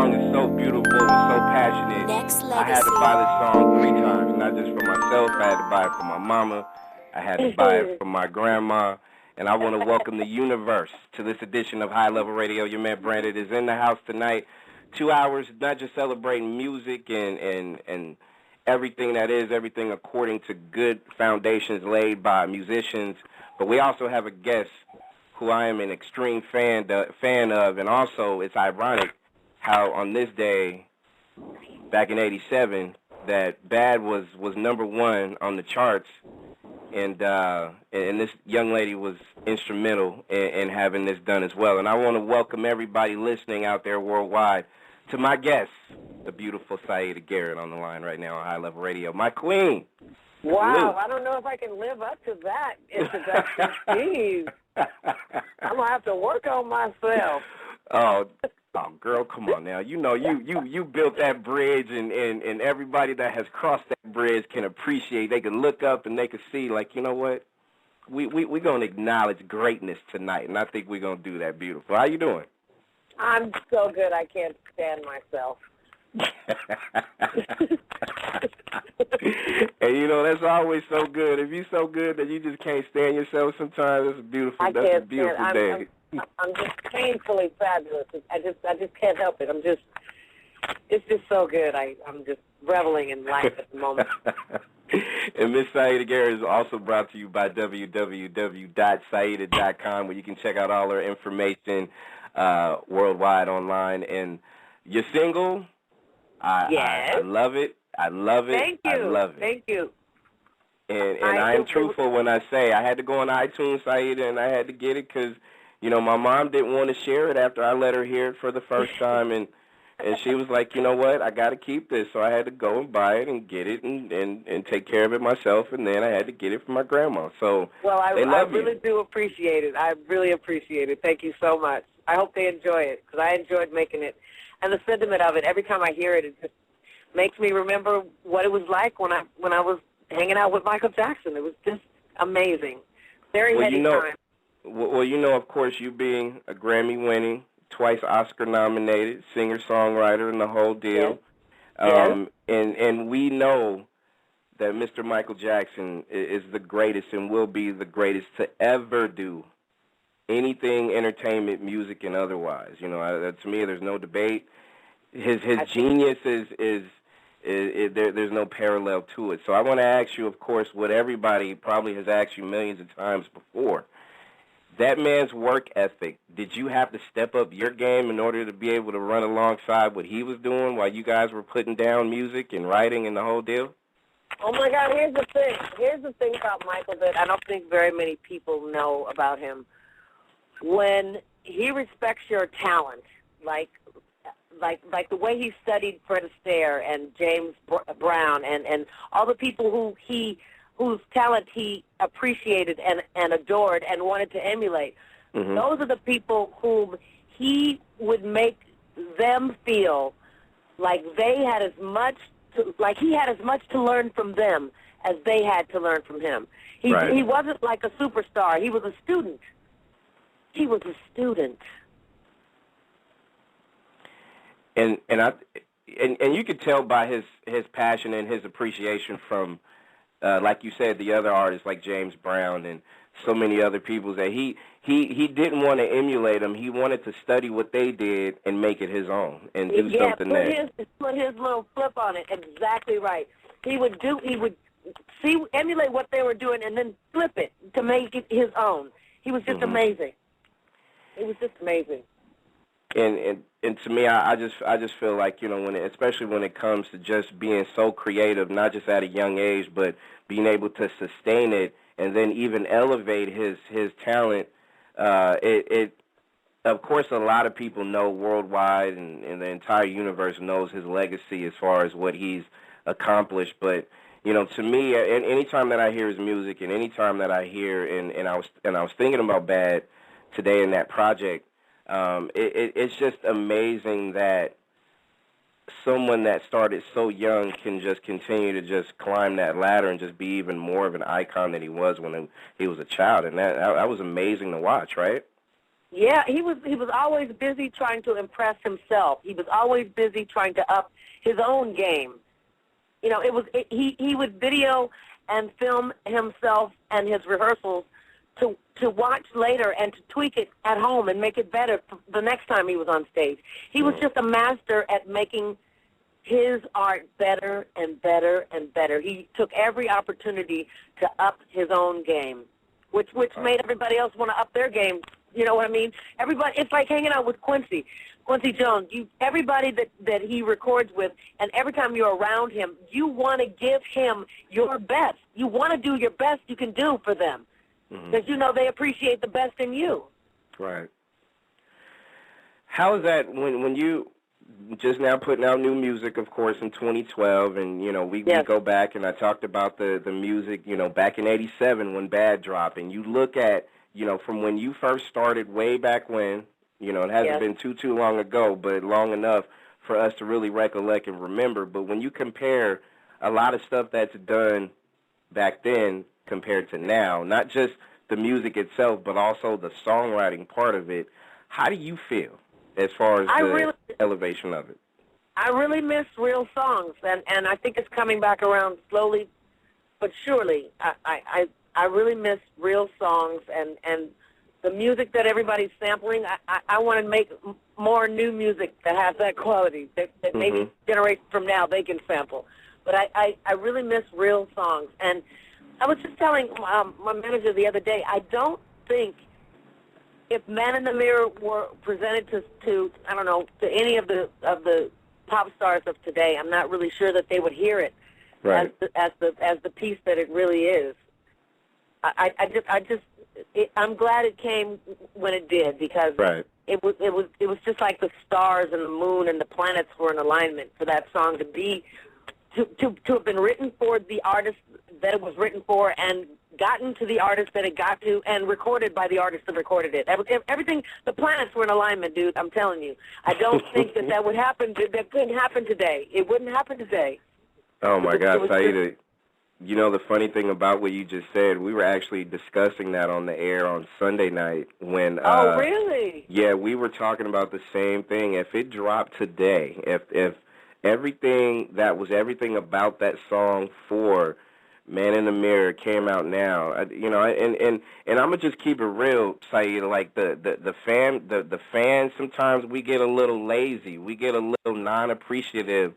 song is so beautiful and so passionate. I had to buy this song 3 times, not just for myself. I had to buy it for my mama. I had to buy it for my grandma. And I want to welcome the universe to this edition of High Level Radio. Your man Branded is in the house tonight. 2 hours, not just celebrating music and everything that is, everything according to good foundations laid by musicians. But we also have a guest who I am an extreme fan of, and also it's ironic how on this day, back in '87, that Bad was #1 on the charts, and this young lady was instrumental in having this done as well. And I want to welcome everybody listening out there worldwide to my guest, the beautiful Siedah Garrett, on the line right now on High Level Radio. My queen. Wow, Salute. I don't know if I can live up to that introduction. Jeez. I'm going to have to work on myself. Oh, girl, come on now. You know, you built that bridge, and everybody that has crossed that bridge can appreciate. They can look up and they can see, like, you know what? We're going to acknowledge greatness tonight, and I think we're going to do that beautiful. How you doing? I'm so good I can't stand myself. And you know that's always so good. If you're so good that you just can't stand yourself, sometimes that's a beautiful day. I'm just painfully fabulous. I just can't help it. It's just so good. I'm just reveling in life at the moment. And Miss Siedah Garrett is also brought to you by www.siedah.com, where you can check out all her information worldwide online. And you're single. Yes. I love it. I love it. Thank you. I love it. Thank you. And I am truthful when I say I had to go on iTunes, Siedah, and I had to get it because, you know, my mom didn't want to share it after I let her hear it for the first time, and she was like, you know what, I got to keep this. So I had to go and buy it and get it and take care of it myself, and then I had to get it for my grandma. So I really do appreciate it. I really appreciate it. Thank you so much. I hope they enjoy it because I enjoyed making it. And the sentiment of it, every time I hear it, it just makes me remember what it was like when I was hanging out with Michael Jackson. It was just amazing. Very heady time. Well, you know, of course, you being a Grammy-winning, twice Oscar-nominated singer-songwriter and the whole deal. Yes. And we know that Mr. Michael Jackson is the greatest and will be the greatest to ever do anything, entertainment, music, and otherwise. You know, to me, there's no debate. His genius is there's no parallel to it. So I want to ask you, of course, what everybody probably has asked you millions of times before. That man's work ethic, did you have to step up your game in order to be able to run alongside what he was doing while you guys were putting down music and writing and the whole deal? Oh, my God, here's the thing. Here's the thing about Michael that I don't think very many people know about him. When he respects your talent, like the way he studied Fred Astaire and James Brown and all the people whose talent he appreciated and adored and wanted to emulate. Mm-hmm. Those are the people whom he would make them feel like they had as much he had as much to learn from them as they had to learn from him. He wasn't like a superstar. He was a student. He was a student. And you could tell by his passion and his appreciation from, like you said, the other artists like James Brown and so many other people that he didn't want to emulate them. He wanted to study what they did and make it his own and do something there. Put his little flip on it. Exactly right. He would emulate what they were doing and then flip it to make it his own. He was just amazing. It was just amazing. And to me, I just feel like, you know, especially when it comes to just being so creative, not just at a young age, but being able to sustain it and then even elevate his talent. Of course, a lot of people know worldwide and the entire universe knows his legacy as far as what he's accomplished. But you know, to me, anytime that I hear his music and anytime that I hear and I was thinking about Bad today in that project. It's just amazing that someone that started so young can just continue to just climb that ladder and just be even more of an icon than he was when he was a child. And that was amazing to watch, right? Yeah, he was always busy trying to impress himself. He was always busy trying to up his own game. You know, he would video and film himself and his rehearsals to watch later and to tweak it at home and make it better the next time he was on stage. He was just a master at making his art better and better and better. He took every opportunity to up his own game, which made everybody else want to up their game. You know what I mean? Everybody, it's like hanging out with Quincy Jones. Everybody that he records with, and every time you're around him, you want to give him your best. You want to do your best you can do for them, because you know they appreciate the best in you. Right. How is that when you just now putting out new music, of course, in 2012, and, you know, we go back, and I talked about the music, you know, back in 87 when Bad dropped, and you look at, you know, from when you first started way back when, you know, it hasn't been too long ago, but long enough for us to really recollect and remember. But when you compare a lot of stuff that's done back then compared to now, not just the music itself, but also the songwriting part of it, how do you feel as far as the elevation of it? I really miss real songs, and I think it's coming back around slowly but surely. I really miss real songs and the music that everybody's sampling. I want to make more new music that has that quality that maybe generations from now they can sample. But I really miss real songs. And I was just telling my manager the other day, I don't think if Man in the Mirror were presented to I don't know, to any of the pop stars of today, I'm not really sure that they would hear it as the piece that it really is. I'm glad it came when it did, because it was just like the stars and the moon and the planets were in alignment for that song to have been written for the artist that it was written for, and gotten to the artist that it got to, and recorded by the artist that recorded it. Everything, the planets were in alignment, dude. I'm telling you. I don't think that would happen. That couldn't happen today. It wouldn't happen today. Oh my God, Siedah. You know, the funny thing about what you just said, we were actually discussing that on the air on Sunday night when... oh, really? Yeah, we were talking about the same thing. If it dropped today, if everything about that song for Man in the Mirror came out now, you know, and I'm going to just keep it real, Siedah, like the fans, sometimes we get a little lazy. We get a little non-appreciative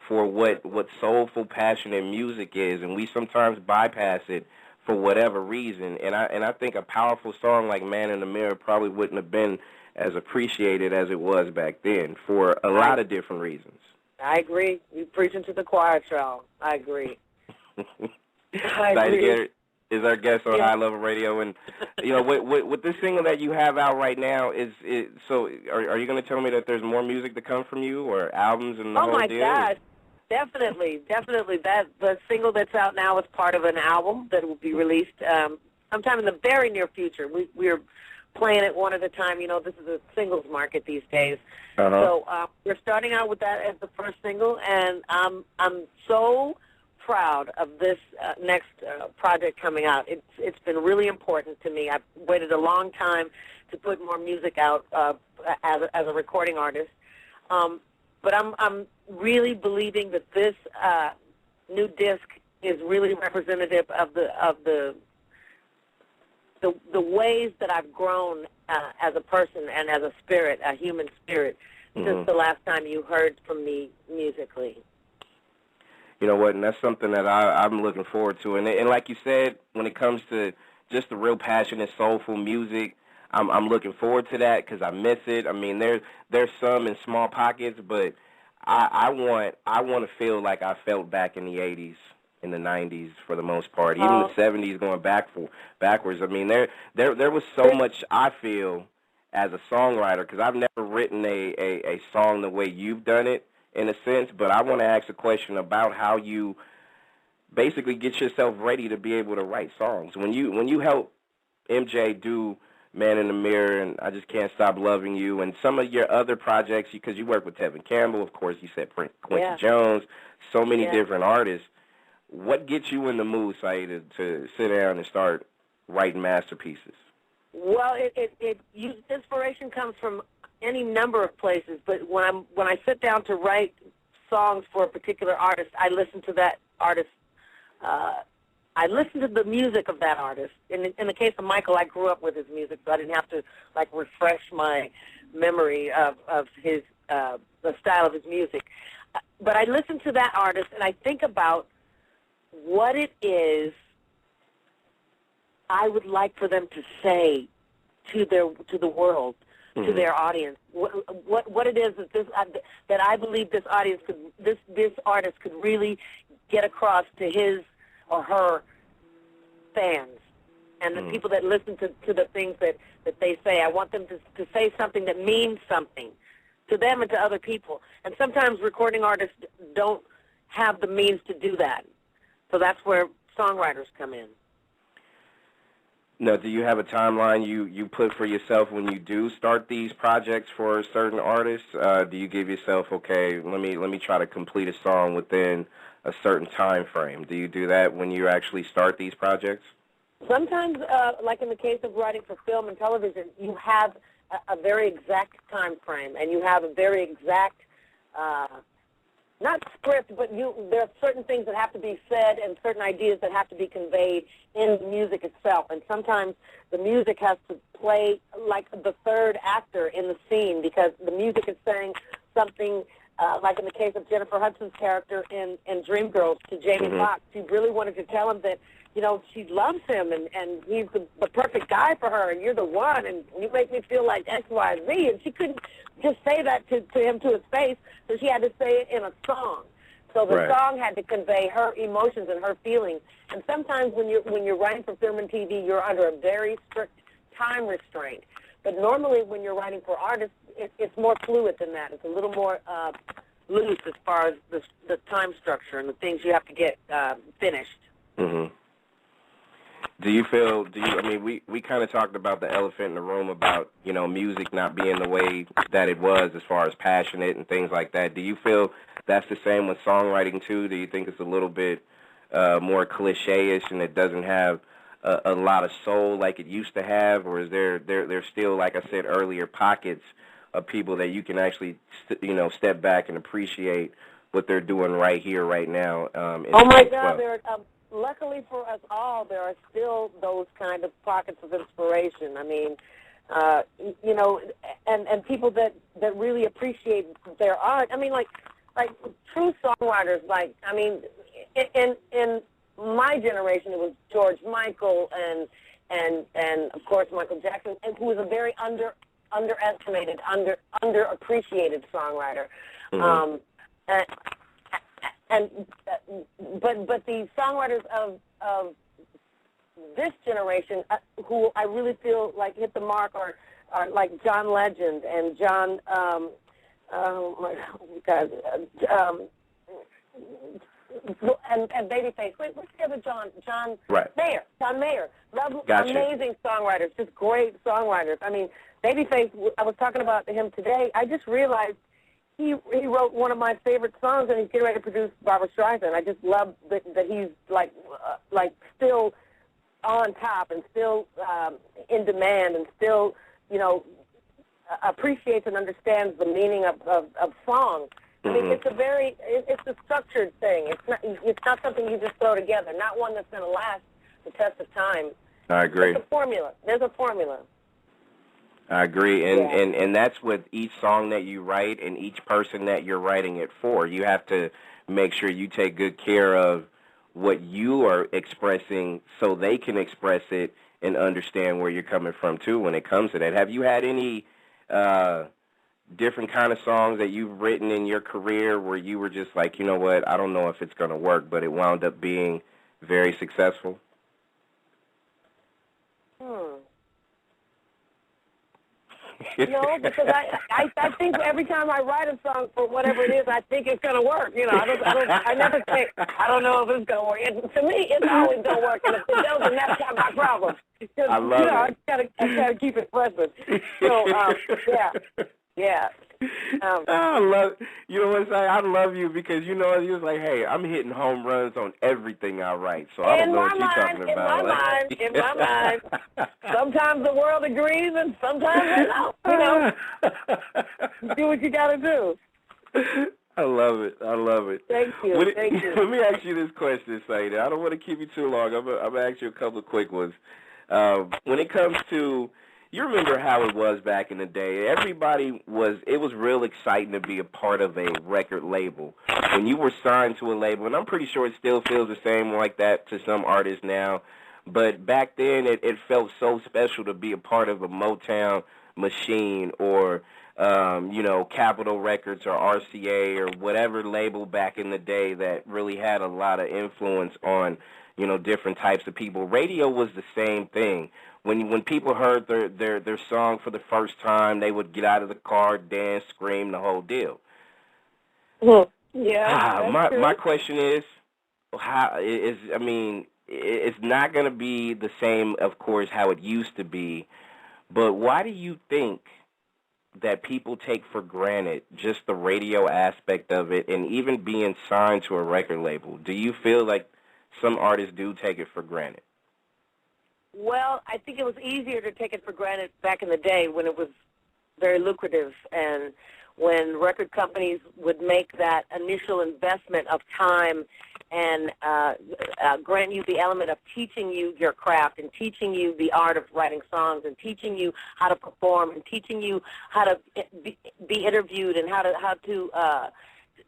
for what soulful, passionate music is, and we sometimes bypass it for whatever reason. And I think a powerful song like Man in the Mirror probably wouldn't have been as appreciated as it was back then for a lot of different reasons. I agree. You're preaching to the choir, child. I agree. Siedah Garrett is our guest on High Level Radio, and you know, with this single that you have out right now, so are you going to tell me that there's more music to come from you, or albums and the whole deal? Oh my God. Definitely. That the single that's out now is part of an album that will be released sometime in the very near future. We're playing it one at a time. You know, this is a singles market these days. So we're starting out with that as the first single, and I'm so proud of this next project coming out. It's been really important to me. I've waited a long time to put more music out as a recording artist. But I'm really believing that this new disc is really representative of the ways that I've grown as a person and as a spirit, a human spirit, since the last time you heard from me musically. You know what, and that's something that I'm looking forward to. And like you said, when it comes to just the real passionate, soulful music, I'm looking forward to that because I miss it. I mean, there's some in small pockets, but I want to feel like I felt back in the 80s, in the 90s for the most part, even the 70s going backwards. I mean, there was so much I feel as a songwriter, because I've never written a song the way you've done it in a sense, but I want to ask a question about how you basically get yourself ready to be able to write songs. When you help MJ do Man in the Mirror and I Just Can't Stop Loving You and some of your other projects, because you work with Tevin Campbell, of course, you said Quincy Jones, so many different artists. What gets you in the mood, Siedah, to sit down and start writing masterpieces? Well, inspiration comes from any number of places, but when I sit down to write songs for a particular artist, I listen to that artist. I listen to the music of that artist. In the case of Michael, I grew up with his music, so I didn't have to like refresh my memory of his the style of his music. But I listen to that artist, and I think about what it is I would like for them to say to the world, to their audience. What it is that I believe this artist could really get across to his or her fans and the people that listen to the things that they say. I want them to say something that means something to them and to other people. And sometimes recording artists don't have the means to do that. So that's where songwriters come in. Now, do you have a timeline you put for yourself when you do start these projects for certain artists? Do you give yourself, okay, let me try to complete a song within a certain time frame? Do you do that when you actually start these projects? Sometimes, like in the case of writing for film and television, you have a very exact time frame, and you have a very exact, not script, but there are certain things that have to be said and certain ideas that have to be conveyed in the music itself. And sometimes the music has to play like the third actor in the scene because the music is saying something, like in the case of Jennifer Hudson's character in Dreamgirls to Jamie Foxx. She really wanted to tell him that, you know, she loves him and he's the perfect guy for her, and you're the one, and you make me feel like X, Y, Z. And she couldn't just say that to him to his face, so she had to say it in a song. So the song had to convey her emotions and her feelings. And sometimes when you're writing for film and TV, you're under a very strict time restraint. But normally when you're writing for artists, it's more fluid than that. It's a little more loose as far as the time structure and the things you have to get finished. Mm-hmm. I mean, we kind of talked about the elephant in the room about, you know, music not being the way that it was as far as passionate and things like that. Do you feel that's the same with songwriting, too? Do you think it's a little bit more cliche-ish and it doesn't have a lot of soul like it used to have? Or is there still, like I said earlier, pockets of people that you can actually, step back and appreciate what they're doing right here, right now? Oh, my God, luckily for us all, there are still those kind of pockets of inspiration. I mean, and people that really appreciate their art. I mean, like true songwriters. Like, I mean, in my generation, it was George Michael and of course Michael Jackson, who was a very underestimated, underappreciated songwriter. Mm-hmm. But the songwriters of this generation, who I really feel like hit the mark, are like John Legend and John, and Babyface. Wait, what's the other John? John Mayer. John Mayer. Amazing songwriters, just great songwriters. I mean, Babyface. I was talking about him today. I just realized. He wrote one of my favorite songs, and he's getting ready to produce Barbra Streisand. I just love that he's like still on top and still in demand and still, appreciates and understands the meaning of songs. I mean, it's a structured thing. It's not something you just throw together. Not one that's going to last the test of time. I agree. There's a formula. I agree, and that's with each song that you write and each person that you're writing it for. You have to make sure you take good care of what you are expressing so they can express it and understand where you're coming from, too, when it comes to that. Have you had any different kind of songs that you've written in your career where you were just like, you know what, I don't know if it's going to work, but it wound up being very successful? No, because I think every time I write a song for whatever it is, I think it's gonna work. I never say I don't know if it's gonna work. To me, it's always gonna work, and if it doesn't, that's not my problem. I love it. I gotta keep it present. So yeah. Yeah. I love, you know what I'm saying? I love you because, you know, you was like, hey, I'm hitting home runs on everything I write, so I don't know what you're talking about. In my mind. Sometimes the world agrees and sometimes they don't. You know, do what you got to do. I love it. Thank you. Let me ask you this question, Siedah. I don't want to keep you too long. I'm going to ask you a couple of quick ones. When it comes to, you remember how it was back in the day. It was real exciting to be a part of a record label. When you were signed to a label, and I'm pretty sure it still feels the same like that to some artists now, but back then it felt so special to be a part of a Motown machine or, Capitol Records or RCA or whatever label back in the day that really had a lot of influence on, different types of people. Radio was the same thing. When people heard their song for the first time, they would get out of the car, dance, scream, the whole deal. Well, yeah. My question is, it's not going to be the same, of course, how it used to be, but why do you think that people take for granted just the radio aspect of it and even being signed to a record label? Do you feel like some artists do take it for granted? Well, I think it was easier to take it for granted back in the day when it was very lucrative and when record companies would make that initial investment of time and grant you the element of teaching you your craft and teaching you the art of writing songs and teaching you how to perform and teaching you how to be interviewed and how to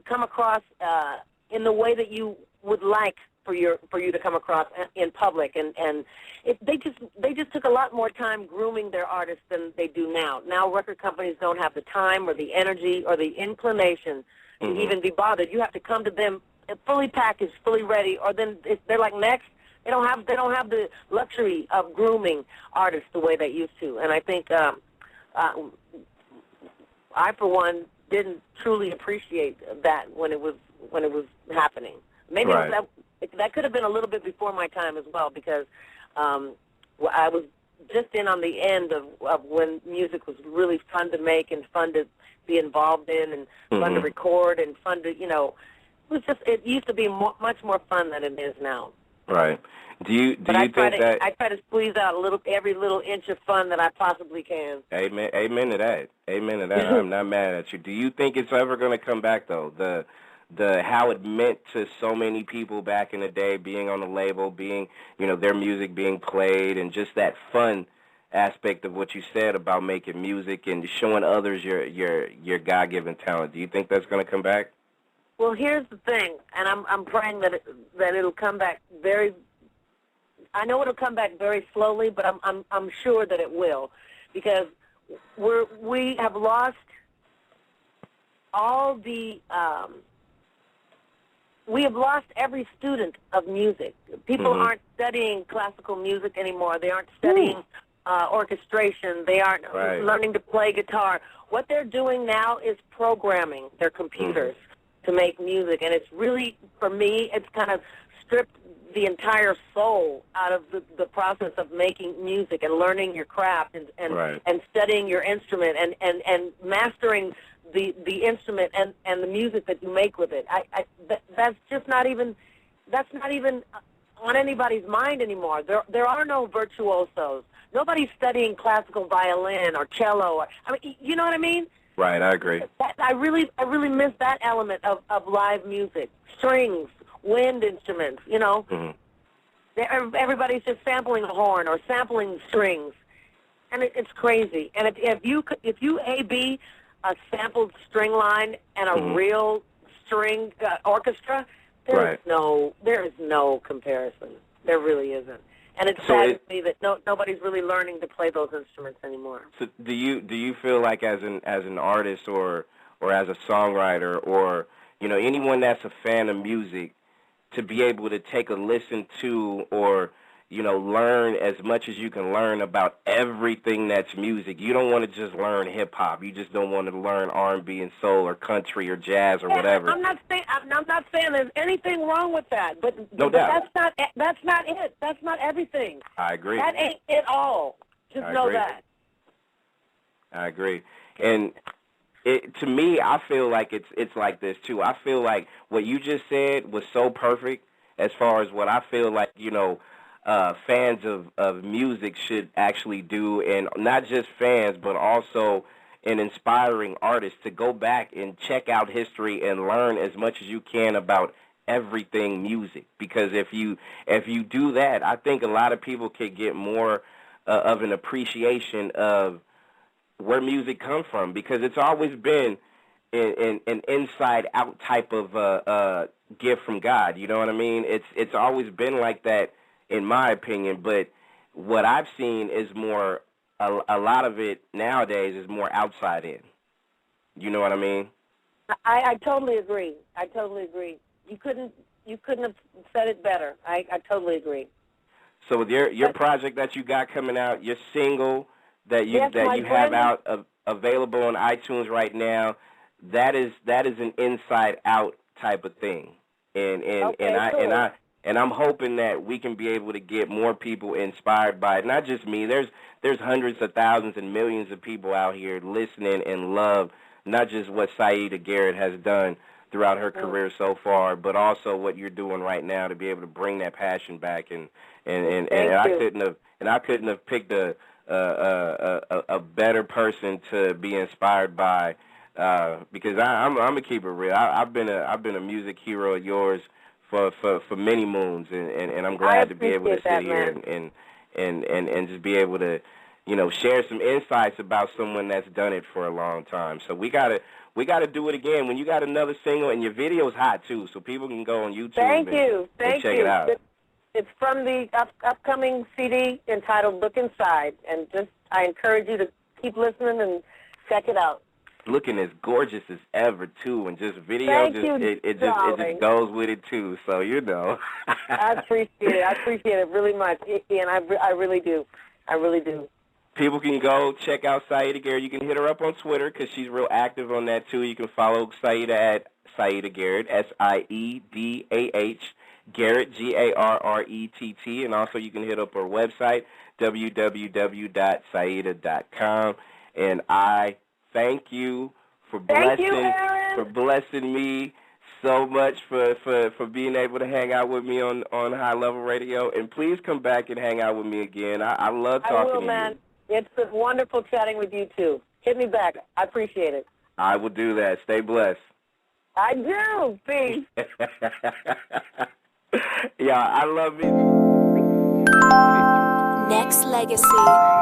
come across in the way that you would like for you to come across in public, and they just took a lot more time grooming their artists than they do now. Now record companies don't have the time or the energy or the inclination to even be bothered. You have to come to them fully packaged, fully ready, or then they're like next. They don't have the luxury of grooming artists the way they used to, and I think I for one didn't truly appreciate that when it was happening. Maybe right. That could have been a little bit before my time as well, because I was just in on the end of when music was really fun to make and fun to be involved in and fun to record and fun to, it used to be much more fun than it is now. Right. Do you think that I try to squeeze out every little inch of fun that I possibly can. Amen to that. I'm not mad at you. Do you think it's ever going to come back though? The how it meant to so many people back in the day, being on the label, being, their music being played, and just that fun aspect of what you said about making music and showing others your God-given talent. Do you think that's going to come back? Well, here's the thing, and I'm praying that it'll come back I know it'll come back very slowly, but I'm sure that it will, because we have lost all the we have lost every student of music. People aren't studying classical music anymore. They aren't studying orchestration. They aren't learning to play guitar. What they're doing now is programming their computers to make music. And it's really, for me, it's kind of stripped the entire soul out of the process of making music and learning your craft and studying your instrument and mastering the instrument and the music that you make with it. That's not even on anybody's mind anymore. There are no virtuosos. Nobody's studying classical violin or cello. You know what I mean? Right, I agree. I really miss that element of live music. Strings, wind instruments. Everybody's just sampling a horn or sampling strings, and it's crazy. And if you A/B a sampled string line and a real string orchestra, there is no comparison. There really isn't. And it's sad to see that nobody's really learning to play those instruments anymore. So do you feel like as an artist or as a songwriter or anyone that's a fan of music, to be able to take a listen to or learn as much as you can learn about everything that's music? You don't want to just learn hip hop. You just don't want to learn R&B and soul or country or jazz or whatever. I'm not saying there's anything wrong with that, but doubt. That's not it. That's not everything. I agree. That ain't it all. Just know that. I agree. And to me, I feel like it's like this too. I feel like what you just said was so perfect as far as what I feel like, fans of music should actually do, and not just fans, but also an inspiring artist to go back and check out history and learn as much as you can about everything music. Because if you do that, I think a lot of people could get more of an appreciation of where music comes from, because it's always been an inside-out type of gift from God. You know what I mean? It's always been like that, in my opinion. But what I've seen is more, a lot of it nowadays is more outside in. You know what I mean? I totally agree. I totally agree. You couldn't have said it better. I totally agree. So with your project that you got coming out, your single that you have out available on iTunes right now, that is an inside out type of thing, and I'm hoping that we can be able to get more people inspired by it. Not just me. There's hundreds of thousands and millions of people out here listening and love not just what Siedah Garrett has done throughout her career so far, but also what you're doing right now to be able to bring that passion back. And I couldn't have picked a better person to be inspired by, because I'm gonna keep it real. I've been a music hero of yours for many moons, and I'm glad to be able to sit here and just be able to, share some insights about someone that's done it for a long time. So we gotta do it again. When you got another single, and your video's hot too, so people can go on YouTube and check it out. It's from the upcoming CD entitled Look Inside, and I encourage you to keep listening and check it out. Looking as gorgeous as ever too, and just video, it just goes with it too. So I appreciate it. I appreciate it really much, and I really do. I really do. People can go check out Siedah Garrett. You can hit her up on Twitter because she's real active on that too. You can follow Siedah at Siedah Garrett, SIEDAH. Garrett, Garrett, and also you can hit up our website, www.siedah.com. And I thank you for blessing me so much for being able to hang out with me on High Level Radio. And please come back and hang out with me again. I love talking to you. Man. It's been wonderful chatting with you too. Hit me back. I appreciate it. I will do that. Stay blessed. I do. Peace. Yeah, I love you. Nexxlegacy.